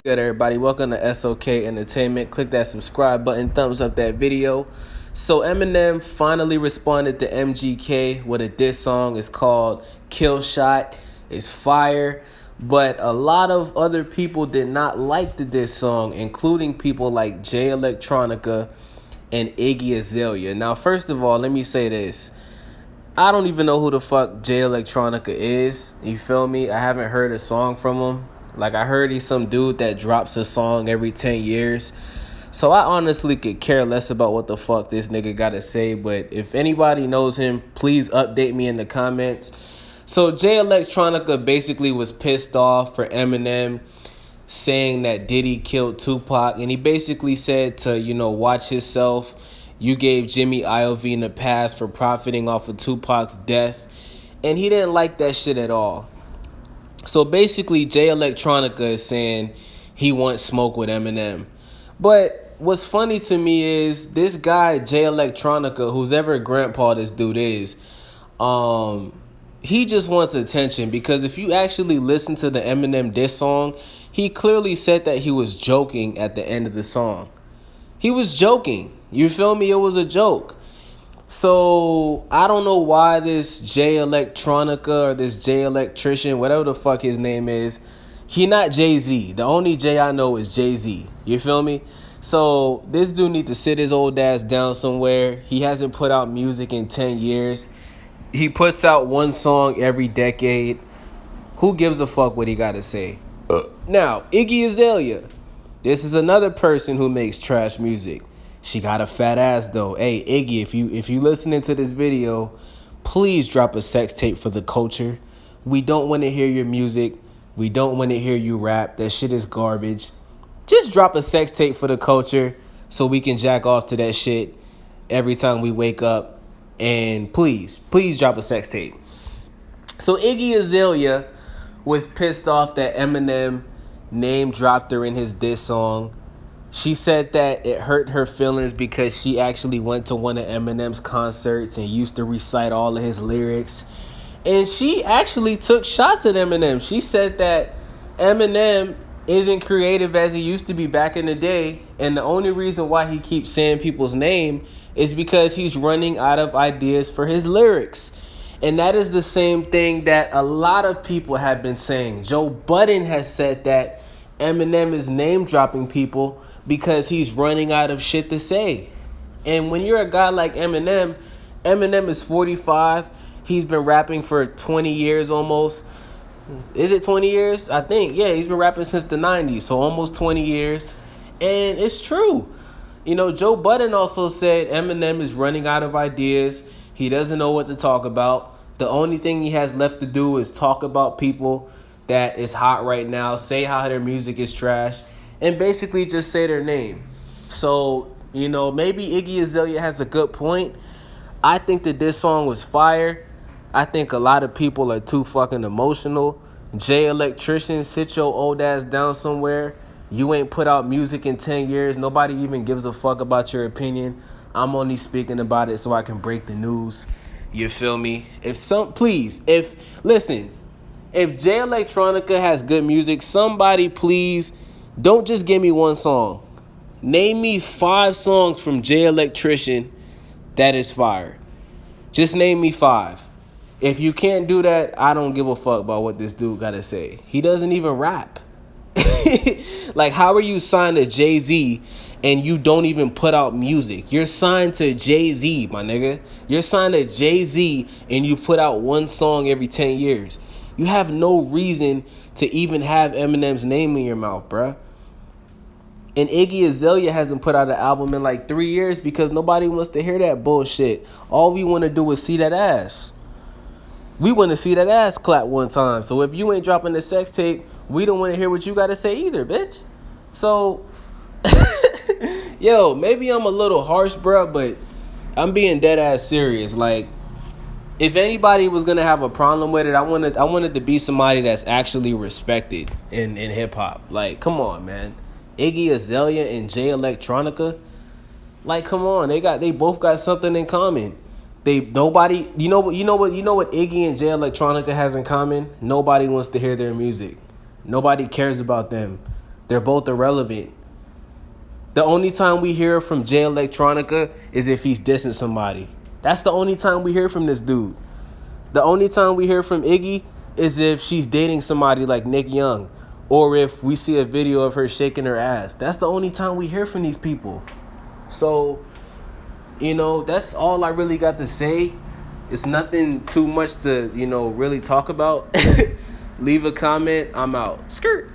Good, everybody. Welcome to SOK Entertainment. Click that subscribe button, thumbs up that video. So Eminem finally responded to MGK with a diss song. It's called Kill Shot. It's fire. But a lot of other people did not like the diss song, including people like Electronica and Iggy Azalea. Now, first of all, let me say this. I don't even know who the fuck Electronica is. You feel me? I haven't heard a song from him. Like, I heard he's some dude that drops a song every 10 years. So I honestly could care less about what the fuck this nigga gotta say. But if anybody knows him, please update me in the comments. So Electronica basically was pissed off for Eminem saying that Diddy killed Tupac. And he basically said to, watch himself. You gave Jimmy Iovine the pass for profiting off of Tupac's death. And he didn't like that shit at all. So basically, Electronica is saying he wants smoke with Eminem. But what's funny to me is this guy, Electronica, who's ever grandpa this dude is, he just wants attention. Because if you actually listen to the Eminem diss song, he clearly said that he was joking at the end of the song. He was joking. You feel me? It was a joke. So I don't know why this Electronica or this Electrician, whatever the fuck his name is, he not Jay-Z. The only J I know is Jay-Z. You feel me? So this dude need to sit his old ass down somewhere. He hasn't put out music in 10 years. He puts out one song every decade. Who gives a fuck what he got to say? Now, Iggy Azalea. This is another person who makes trash music. She got a fat ass though. Hey, Iggy, if you listening to this video, please drop a sex tape for the culture. We don't want to hear your music. We don't want to hear you rap. That shit is garbage. Just drop a sex tape for the culture so we can jack off to that shit every time we wake up. And please drop a sex tape. So Iggy Azalea was pissed off that Eminem name dropped her in his diss song. She said that it hurt her feelings because she actually went to one of Eminem's concerts and used to recite all of his lyrics. And she actually took shots at Eminem. She said that Eminem isn't creative as he used to be back in the day. And the only reason why he keeps saying people's name is because he's running out of ideas for his lyrics. And that is the same thing that a lot of people have been saying. Joe Budden has said that Eminem is name dropping people because he's running out of shit to say. And when you're a guy like Eminem, Eminem is 45. He's been rapping for 20 years almost. Is it 20 years? I think. Yeah, he's been rapping since the 90s, so almost 20 years. And it's true. Joe Budden also said Eminem is running out of ideas. He doesn't know what to talk about. The only thing he has left to do is talk about people that is hot right now, say how their music is trash, and basically just say their name. So, maybe Iggy Azalea has a good point. I think that this song was fire. I think a lot of people are too fucking emotional. Electrician, sit your old ass down somewhere. You ain't put out music in 10 years. Nobody even gives a fuck about your opinion. I'm only speaking about it so I can break the news. You feel me? If Electronica has good music, somebody please don't just give me one song. Name me 5 songs from Electrician that is fire. Just name me 5. If you can't do that, I don't give a fuck about what this dude gotta say. He doesn't even rap. Like, how are you signed to Jay-Z and you don't even put out music? You're signed to Jay-Z, my nigga. You're signed to Jay-Z and you put out one song every 10 years. You have no reason to even have Eminem's name in your mouth, bruh. And Iggy Azalea hasn't put out an album in like 3 years because nobody wants to hear that bullshit. All we want to do is see that ass. We want to see that ass clap one time. So if you ain't dropping the sex tape, we don't want to hear what you got to say either, bitch. So, yo, maybe I'm a little harsh, bruh, but I'm being dead ass serious. Like, if anybody was gonna have a problem with it, I wanted to be somebody that's actually respected in hip hop. Like, come on, man. Iggy Azalea and Electronica. Like, come on, they both got something in common. You know what Iggy and Electronica has in common? Nobody wants to hear their music. Nobody cares about them. They're both irrelevant. The only time we hear from Jay Electronica is if he's dissing somebody. That's the only time we hear from this dude. The only time we hear from Iggy is if she's dating somebody like Nick Young, or if we see a video of her shaking her ass. That's the only time we hear from these people. So, that's all I really got to say. It's nothing too much to, really talk about. Leave a comment. I'm out. Skirt.